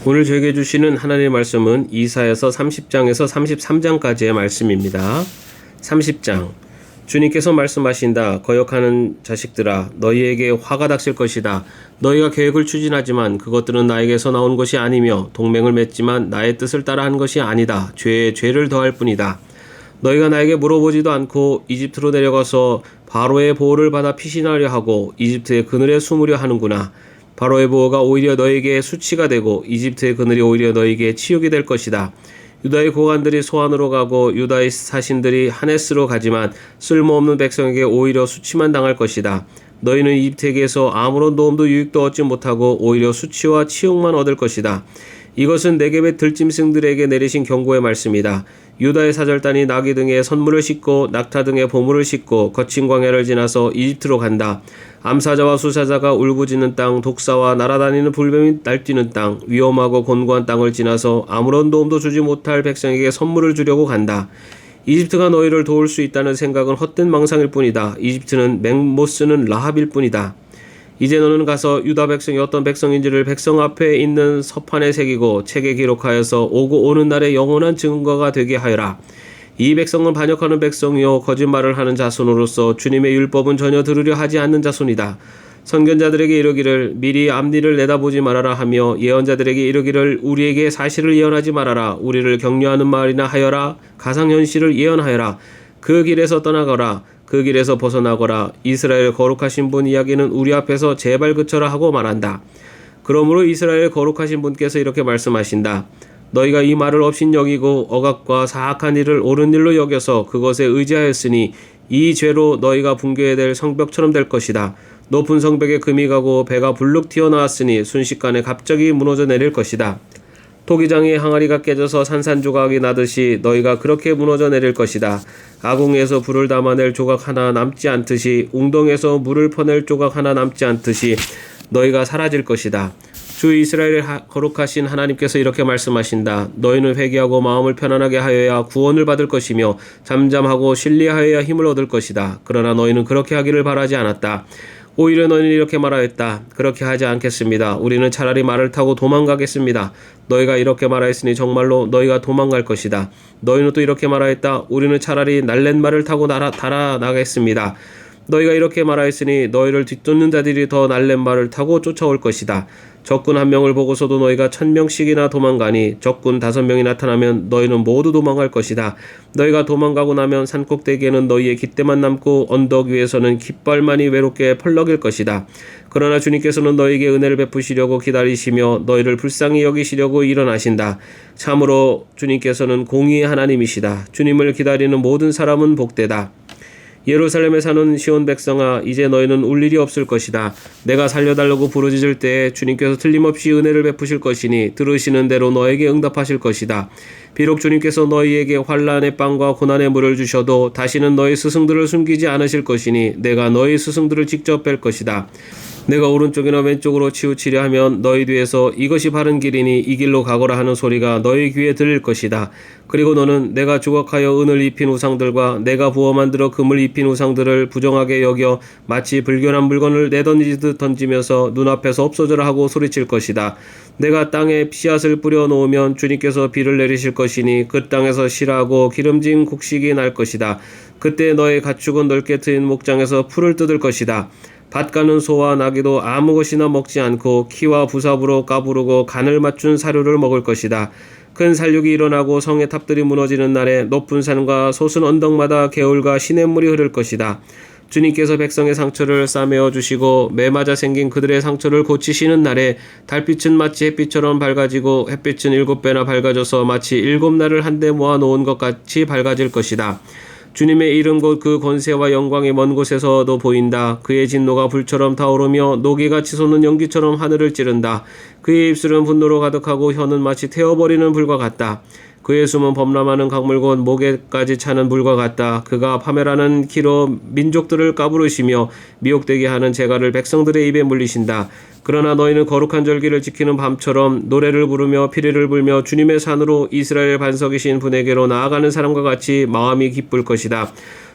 오늘 저에게 주시는 하나님의 말씀은 이사야서 30장에서 33장까지의 말씀입니다. 30장. 주님께서 말씀하신다. 거역하는 자식들아, 너희에게 화가 닥칠 것이다. 너희가 계획을 추진하지만 그것들은 나에게서 나온 것이 아니며 동맹을 맺지만 나의 뜻을 따라 한 것이 아니다. 죄에 죄를 더할 뿐이다. 너희가 나에게 물어보지도 않고 이집트로 내려가서 바로의 보호를 받아 피신하려 하고 이집트의 그늘에 숨으려 하는구나. 바로의 보호가 오히려 너에게 수치가 되고 이집트의 그늘이 오히려 너에게 치욕이 될 것이다. 유다의 고관들이 소안으로 가고 유다의 사신들이 하네스로 가지만 쓸모없는 백성에게 오히려 수치만 당할 것이다. 너희는 이집트에게서 아무런 도움도 유익도 얻지 못하고 오히려 수치와 치욕만 얻을 것이다. 이것은 네겝의 들짐승들에게 내리신 경고의 말씀이다. 유다의 사절단이 나귀 등에 선물을 싣고 낙타 등에 보물을 싣고 거친 광야를 지나서 이집트로 간다. 암사자와 수사자가 울부짖는 땅, 독사와 날아다니는 불뱀이 날뛰는 땅, 위험하고 곤고한 땅을 지나서 아무런 도움도 주지 못할 백성에게 선물을 주려고 간다. 이집트가 너희를 도울 수 있다는 생각은 헛된 망상일 뿐이다. 이집트는 맹 못 쓰는 라합일 뿐이다. 이제 너는 가서 유다 백성이 어떤 백성인지를 백성 앞에 있는 서판에 새기고 책에 기록하여서 오고 오는 날에 영원한 증거가 되게 하여라. 이 백성은 반역하는 백성이요 거짓말을 하는 자손으로서 주님의 율법은 전혀 들으려 하지 않는 자손이다. 선견자들에게 이르기를 미리 앞일을 내다보지 말아라 하며 예언자들에게 이르기를 우리에게 사실을 예언하지 말아라. 우리를 격려하는 말이나 하여라. 가상현실을 예언하여라. 그 길에서 떠나거라. 그 길에서 벗어나거라. 이스라엘 거룩하신 분 이야기는 우리 앞에서 제발 그쳐라 하고 말한다. 그러므로 이스라엘 거룩하신 분께서 이렇게 말씀하신다. 너희가 이 말을 업신여기고 억압과 사악한 일을 옳은 일로 여겨서 그것에 의지하였으니 이 죄로 너희가 붕괴해야 될 성벽처럼 될 것이다. 높은 성벽에 금이 가고 배가 불룩 튀어나왔으니 순식간에 갑자기 무너져 내릴 것이다. 토기장의 항아리가 깨져서 산산조각이 나듯이 너희가 그렇게 무너져 내릴 것이다. 아궁에서 불을 담아낼 조각 하나 남지 않듯이 웅덩에서 물을 퍼낼 조각 하나 남지 않듯이 너희가 사라질 것이다. 주 이스라엘의 거룩하신 하나님께서 이렇게 말씀하신다. 너희는 회개하고 마음을 편안하게 하여야 구원을 받을 것이며 잠잠하고 신뢰하여야 힘을 얻을 것이다. 그러나 너희는 그렇게 하기를 바라지 않았다. 오히려 너희는 이렇게 말하였다. 그렇게 하지 않겠습니다. 우리는 차라리 말을 타고 도망가겠습니다. 너희가 이렇게 말하였으니 정말로 너희가 도망갈 것이다. 너희는 또 이렇게 말하였다. 우리는 차라리 날랜말을 타고 달아나겠습니다. 너희가 이렇게 말하였으니 너희를 뒤쫓는 자들이 더 날랜말을 타고 쫓아올 것이다. 적군 1명을 보고서도 너희가 1000명씩이나 도망가니 적군 5명이 나타나면 너희는 모두 도망갈 것이다. 너희가 도망가고 나면 산꼭대기에는 너희의 깃대만 남고 언덕 위에서는 깃발만이 외롭게 펄럭일 것이다. 그러나 주님께서는 너희에게 은혜를 베푸시려고 기다리시며 너희를 불쌍히 여기시려고 일어나신다. 참으로 주님께서는 공의의 하나님이시다. 주님을 기다리는 모든 사람은 복되다. 예루살렘에 사는 시온 백성아, 이제 너희는 울 일이 없을 것이다. 내가 살려달라고 부르짖을 때에 주님께서 틀림없이 은혜를 베푸실 것이니 들으시는 대로 너에게 응답하실 것이다. 비록 주님께서 너희에게 환난의 빵과 고난의 물을 주셔도 다시는 너희 스승들을 숨기지 않으실 것이니 내가 너희 스승들을 직접 뵐 것이다. 내가 오른쪽이나 왼쪽으로 치우치려 하면 너희 뒤에서 이것이 바른 길이니 이 길로 가거라 하는 소리가 너희 귀에 들릴 것이다. 그리고 너는 내가 조각하여 은을 입힌 우상들과 내가 부어 만들어 금을 입힌 우상들을 부정하게 여겨 마치 불결한 물건을 내던지듯 던지면서 눈앞에서 없어져라 하고 소리칠 것이다. 내가 땅에 씨앗을 뿌려 놓으면 주님께서 비를 내리실 것이니 그 땅에서 실하고 기름진 곡식이 날 것이다. 그때 너의 가축은 넓게 트인 목장에서 풀을 뜯을 것이다. 밭 가는 소와 나귀도 아무 것이나 먹지 않고 키와 부삽으로 까부르고 간을 맞춘 사료를 먹을 것이다. 큰 살육이 일어나고 성의 탑들이 무너지는 날에 높은 산과 솟은 언덕마다 개울과 시냇물이 흐를 것이다. 주님께서 백성의 상처를 싸매어 주시고 매 맞아 생긴 그들의 상처를 고치시는 날에 달빛은 마치 햇빛처럼 밝아지고 햇빛은 7배나 밝아져서 마치 7날을 한데 모아놓은 것 같이 밝아질 것이다. 주님의 이름 곧 그 권세와 영광이 먼 곳에서도 보인다. 그의 진노가 불처럼 타오르며 노기같이 솟는 연기처럼 하늘을 찌른다. 그의 입술은 분노로 가득하고 혀는 마치 태워버리는 불과 같다. 그의 숨은 범람하는 강물 곧 목에까지 차는 물과 같다. 그가 파멸하는 키로 민족들을 까부르시며 미혹되게 하는 재갈을 백성들의 입에 물리신다. 그러나 너희는 거룩한 절기를 지키는 밤처럼 노래를 부르며 피리를 불며 주님의 산으로 이스라엘 반석이신 분에게로 나아가는 사람과 같이 마음이 기쁠 것이다.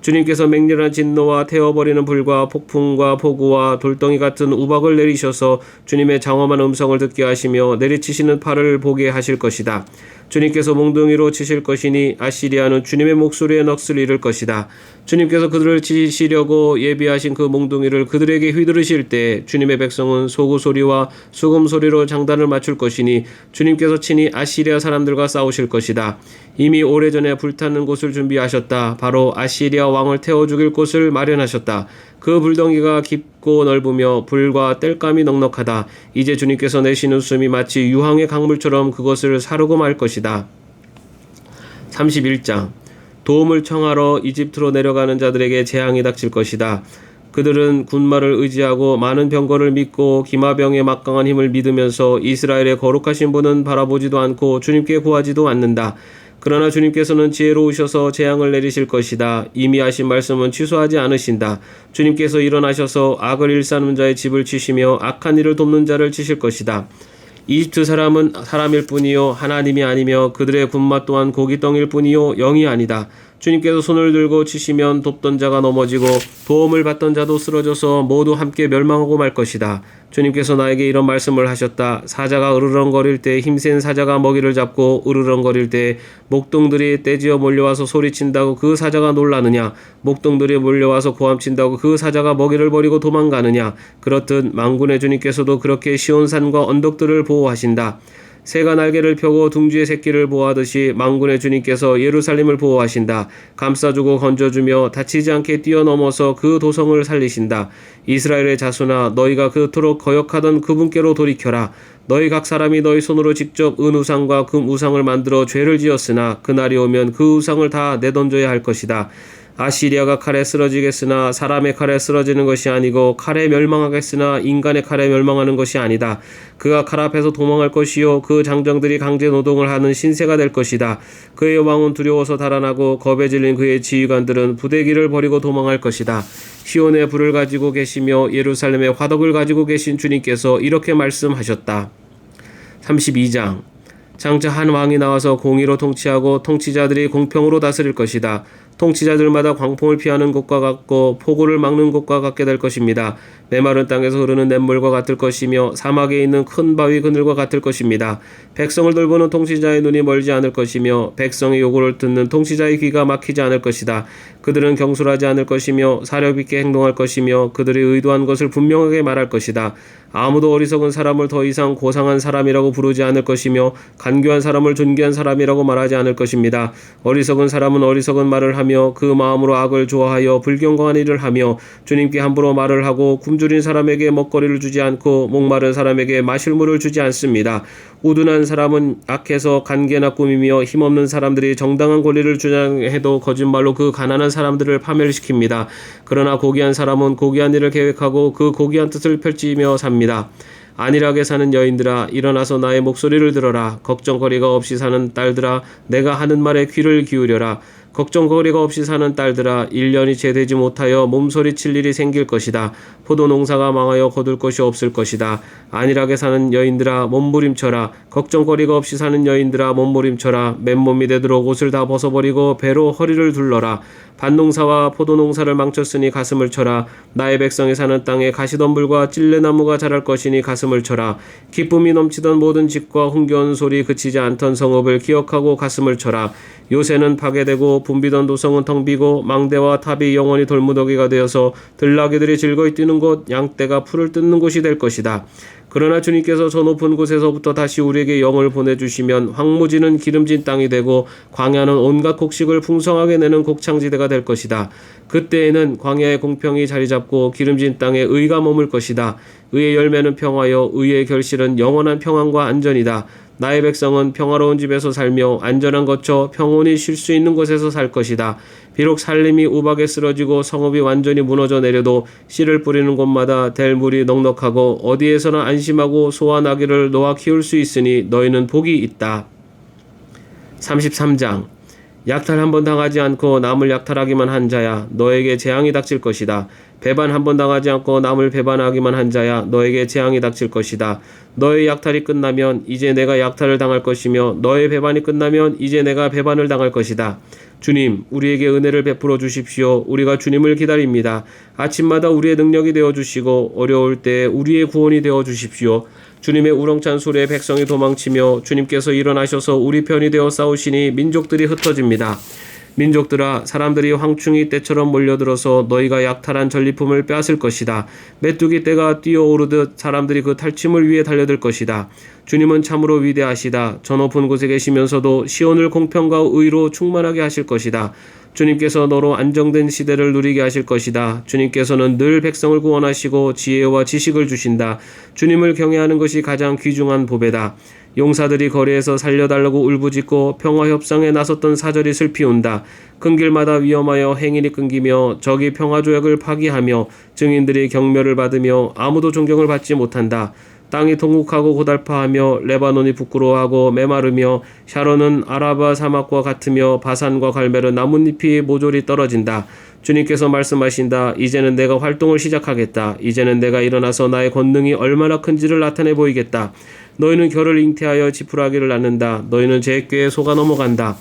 주님께서 맹렬한 진노와 태워버리는 불과 폭풍과 폭우와 돌덩이 같은 우박을 내리셔서 주님의 장엄한 음성을 듣게 하시며 내리치시는 팔을 보게 하실 것이다. 주님께서 몽둥이로 치실 것이니 아시리아는 주님의 목소리에 넋을 잃을 것이다. 주님께서 그들을 치시려고 예비하신 그 몽둥이를 그들에게 휘두르실 때 주님의 백성은 소구 소리와 수금 소리로 장단을 맞출 것이니 주님께서 친히 아시리아 사람들과 싸우실 것이다. 이미 오래전에 불타는 곳을 준비하셨다. 바로 아시리아 왕을 태워 죽일 곳을 마련하셨다. 그 불덩이가 깊고 넓으며 불과 땔감이 넉넉하다. 이제 주님께서 내시는 숨이 마치 유황의 강물처럼 그것을 사르고 말 것이다. 31장 도움을 청하러 이집트로 내려가는 자들에게 재앙이 닥칠 것이다. 그들은 군마를 의지하고 많은 병거를 믿고 기마병의 막강한 힘을 믿으면서 이스라엘의 거룩하신 분은 바라보지도 않고 주님께 구하지도 않는다. 그러나 주님께서는 지혜로우셔서 재앙을 내리실 것이다. 이미 하신 말씀은 취소하지 않으신다. 주님께서 일어나셔서 악을 일삼는 자의 집을 치시며 악한 일을 돕는 자를 치실 것이다. 이집트 사람은 사람일 뿐이요 하나님이 아니며 그들의 군마 또한 고깃덩일 뿐이요 영이 아니다. 주님께서 손을 들고 치시면 돕던 자가 넘어지고 도움을 받던 자도 쓰러져서 모두 함께 멸망하고 말 것이다. 주님께서 나에게 이런 말씀을 하셨다. 사자가 으르렁거릴 때 힘센 사자가 먹이를 잡고 으르렁거릴 때 목동들이 떼지어 몰려와서 소리친다고 그 사자가 놀라느냐? 목동들이 몰려와서 고함친다고 그 사자가 먹이를 버리고 도망가느냐? 그렇듯 만군의 주님께서도 그렇게 시온산과 언덕들을 보호하신다. 새가 날개를 펴고 둥지의 새끼를 보호하듯이 만군의 주님께서 예루살렘을 보호하신다. 감싸주고 건져주며 다치지 않게 뛰어넘어서 그 도성을 살리신다. 이스라엘의 자손아, 너희가 그토록 거역하던 그분께로 돌이켜라. 너희 각 사람이 너희 손으로 직접 은우상과 금우상을 만들어 죄를 지었으나 그날이 오면 그 우상을 다 내던져야 할 것이다. 아시리아가 칼에 쓰러지겠으나 사람의 칼에 쓰러지는 것이 아니고 칼에 멸망하겠으나 인간의 칼에 멸망하는 것이 아니다. 그가 칼 앞에서 도망할 것이요 그 장정들이 강제 노동을 하는 신세가 될 것이다. 그의 왕은 두려워서 달아나고 겁에 질린 그의 지휘관들은 부대기를 버리고 도망할 것이다. 시온의 불을 가지고 계시며 예루살렘의 화덕을 가지고 계신 주님께서 이렇게 말씀하셨다. 32장 장차 한 왕이 나와서 공의로 통치하고 통치자들이 공평으로 다스릴 것이다. 통치자들마다 광풍을 피하는 곳과 같고 폭우를 막는 곳과 같게 될 것입니다. 메마른 땅에서 흐르는 냇물과 같을 것이며 사막에 있는 큰 바위 그늘과 같을 것입니다. 백성을 돌보는 통치자의 눈이 멀지 않을 것이며 백성의 요구를 듣는 통치자의 귀가 막히지 않을 것이다. 그들은 경솔하지 않을 것이며 사력 있게 행동할 것이며 그들이 의도한 것을 분명하게 말할 것이다. 아무도 어리석은 사람을 더 이상 고상한 사람이라고 부르지 않을 것이며 간교한 사람을 존귀한 사람이라고 말하지 않을 것입니다. 어리석은 사람은 어리석은 말을 하며 그 마음으로 악을 좋아하여 불경건한 일을 하며 주님께 함부로 말을 하고 굶주린 사람에게 먹거리를 주지 않고 목마른 사람에게 마실 물을 주지 않습니다. 우둔한 사람은 악해서 간계나 꾸미며 힘없는 사람들이 정당한 권리를 주장해도 거짓말로 그 가난한 사람들을 파멸시킵니다. 그러나 고귀한 사람은 고귀한 일을 계획하고 그 고귀한 뜻을 펼치며 삽니다. 안일하게 사는 여인들아, 일어나서 나의 목소리를 들어라. 걱정거리가 없이 사는 딸들아, 내가 하는 말에 귀를 기울여라. 걱정거리가 없이 사는 딸들아, 1년이 채 되지 못하여 몸서리칠 일이 생길 것이다. 포도 농사가 망하여 거둘 것이 없을 것이다. 안일하게 사는 여인들아, 몸부림쳐라. 걱정거리가 없이 사는 여인들아, 몸부림쳐라. 맨몸이 되도록 옷을 다 벗어버리고 배로 허리를 둘러라. 밭농사와 포도농사를 망쳤으니 가슴을 쳐라. 나의 백성이 사는 땅에 가시덤불과 찔레나무가 자랄 것이니 가슴을 쳐라. 기쁨이 넘치던 모든 집과 흥겨운 소리 그치지 않던 성읍을 기억하고 가슴을 쳐라. 요새는 파괴되고 붐비던 도성은 텅 비고 망대와 탑이 영원히 돌무더기가 되어서 들나귀들이 즐거이 뛰는 곳, 양떼가 풀을 뜯는 곳이 될 것이다. 그러나 주님께서 저 높은 곳에서부터 다시 우리에게 영을 보내주시면 황무지는 기름진 땅이 되고 광야는 온갖 곡식을 풍성하게 내는 곡창지대가 될 것이다. 그때에는 광야의 공평이 자리 잡고 기름진 땅에 의가 머물 것이다. 의의 열매는 평화여 의의 결실은 영원한 평안과 안전이다. 나의 백성은 평화로운 집에서 살며 안전한 거처 평온히 쉴 수 있는 곳에서 살 것이다. 비록 살림이 우박에 쓰러지고 성읍이 완전히 무너져 내려도 씨를 뿌리는 곳마다 댈 물이 넉넉하고 어디에서나 안심하고 소와 나귀를 놓아 키울 수 있으니 너희는 복이 있다. 33장 약탈 한 번 당하지 않고 남을 약탈하기만 한 자야 너에게 재앙이 닥칠 것이다. 배반 한 번 당하지 않고 남을 배반하기만 한 자야 너에게 재앙이 닥칠 것이다. 너의 약탈이 끝나면 이제 내가 약탈을 당할 것이며 너의 배반이 끝나면 이제 내가 배반을 당할 것이다. 주님, 우리에게 은혜를 베풀어 주십시오. 우리가 주님을 기다립니다. 아침마다 우리의 능력이 되어 주시고 어려울 때 우리의 구원이 되어 주십시오. 주님의 우렁찬 소리에 백성이 도망치며 주님께서 일어나셔서 우리 편이 되어 싸우시니 민족들이 흩어집니다. 민족들아, 사람들이 황충이 떼처럼 몰려들어서 너희가 약탈한 전리품을 빼앗을 것이다. 메뚜기 떼가 뛰어오르듯 사람들이 그 탈취물 위에 달려들 것이다. 주님은 참으로 위대하시다. 저 높은 곳에 계시면서도 시온을 공평과 의로 충만하게 하실 것이다. 주님께서 너로 안정된 시대를 누리게 하실 것이다. 주님께서는 늘 백성을 구원하시고 지혜와 지식을 주신다. 주님을 경외하는 것이 가장 귀중한 보배다. 용사들이 거리에서 살려달라고 울부짖고 평화협상에 나섰던 사절이 슬피 운다. 큰 길마다 위험하여 행인이 끊기며 적이 평화조약을 파기하며 증인들이 경멸을 받으며 아무도 존경을 받지 못한다. 땅이 통곡하고 고달파하며 레바논이 부끄러워하고 메마르며 샤론은 아라바 사막과 같으며 바산과 갈멜은 나뭇잎이 모조리 떨어진다. 주님께서 말씀하신다. 이제는 내가 활동을 시작하겠다. 이제는 내가 일어나서 나의 권능이 얼마나 큰지를 나타내 보이겠다. 너희는 결을 잉태하여 지푸라기를 낳는다. 너희는 제 꾀에 속아 넘어간다.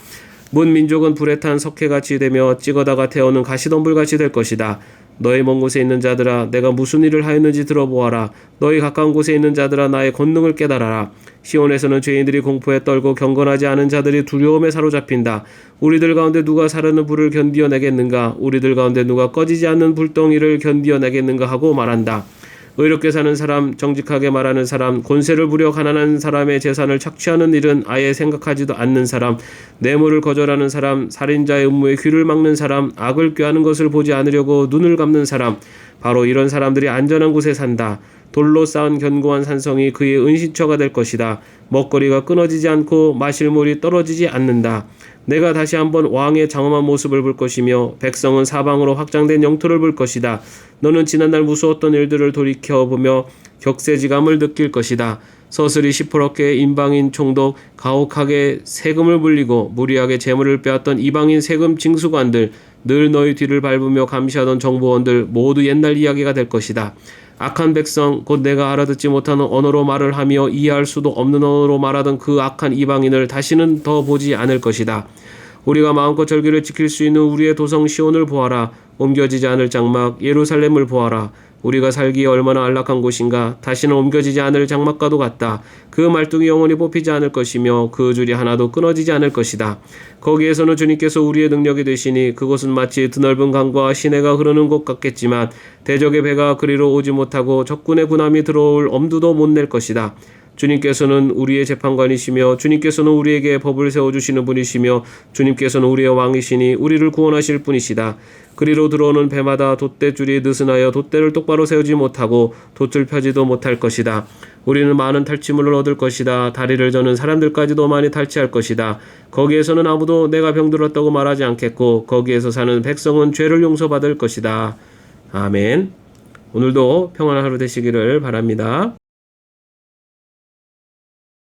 문 민족은 불에 탄 석회같이 되며 찍어다가 태우는 가시덤불같이 될 것이다. 너희 먼 곳에 있는 자들아, 내가 무슨 일을 하였는지 들어보아라. 너희 가까운 곳에 있는 자들아, 나의 권능을 깨달아라. 시온에서는 죄인들이 공포에 떨고 경건하지 않은 자들이 두려움에 사로잡힌다. 우리들 가운데 누가 사르는 불을 견디어내겠는가? 우리들 가운데 누가 꺼지지 않는 불덩이를 견디어내겠는가 하고 말한다. 의롭게 사는 사람, 정직하게 말하는 사람, 권세를 부려 가난한 사람의 재산을 착취하는 일은 아예 생각하지도 않는 사람, 뇌물을 거절하는 사람, 살인자의 음모에 귀를 막는 사람, 악을 꾀하는 것을 보지 않으려고 눈을 감는 사람, 바로 이런 사람들이 안전한 곳에 산다. 돌로 쌓은 견고한 산성이 그의 은신처가 될 것이다. 먹거리가 끊어지지 않고 마실 물이 떨어지지 않는다. 내가 다시 한번 왕의 장엄한 모습을 볼 것이며 백성은 사방으로 확장된 영토를 볼 것이다. 너는 지난날 무서웠던 일들을 돌이켜보며 격세지감을 느낄 것이다. 서슬이 시퍼렇게 인방인 총독, 가혹하게 세금을 물리고 무리하게 재물을 빼앗던 이방인 세금 징수관들, 늘 너희 뒤를 밟으며 감시하던 정보원들 모두 옛날 이야기가 될 것이다. 악한 백성, 곧 내가 알아듣지 못하는 언어로 말을 하며 이해할 수도 없는 언어로 말하던 그 악한 이방인을 다시는 더 보지 않을 것이다. 우리가 마음껏 절기를 지킬 수 있는 우리의 도성 시온을 보아라. 옮겨지지 않을 장막 예루살렘을 보아라. 우리가 살기에 얼마나 안락한 곳인가. 다시는 옮겨지지 않을 장막과도 같다. 그 말뚝이 영원히 뽑히지 않을 것이며 그 줄이 하나도 끊어지지 않을 것이다. 거기에서는 주님께서 우리의 능력이 되시니 그곳은 마치 드넓은 강과 시내가 흐르는 곳 같겠지만 대적의 배가 그리로 오지 못하고 적군의 군함이 들어올 엄두도 못 낼 것이다. 주님께서는 우리의 재판관이시며 주님께서는 우리에게 법을 세워주시는 분이시며 주님께서는 우리의 왕이시니 우리를 구원하실 분이시다. 그리로 들어오는 배마다 돛대줄이 느슨하여 돛대를 똑바로 세우지 못하고 돛을 펴지도 못할 것이다. 우리는 많은 탈취물을 얻을 것이다. 다리를 저는 사람들까지도 많이 탈취할 것이다. 거기에서는 아무도 내가 병들었다고 말하지 않겠고 거기에서 사는 백성은 죄를 용서받을 것이다. 아멘. 오늘도 평안한 하루 되시기를 바랍니다.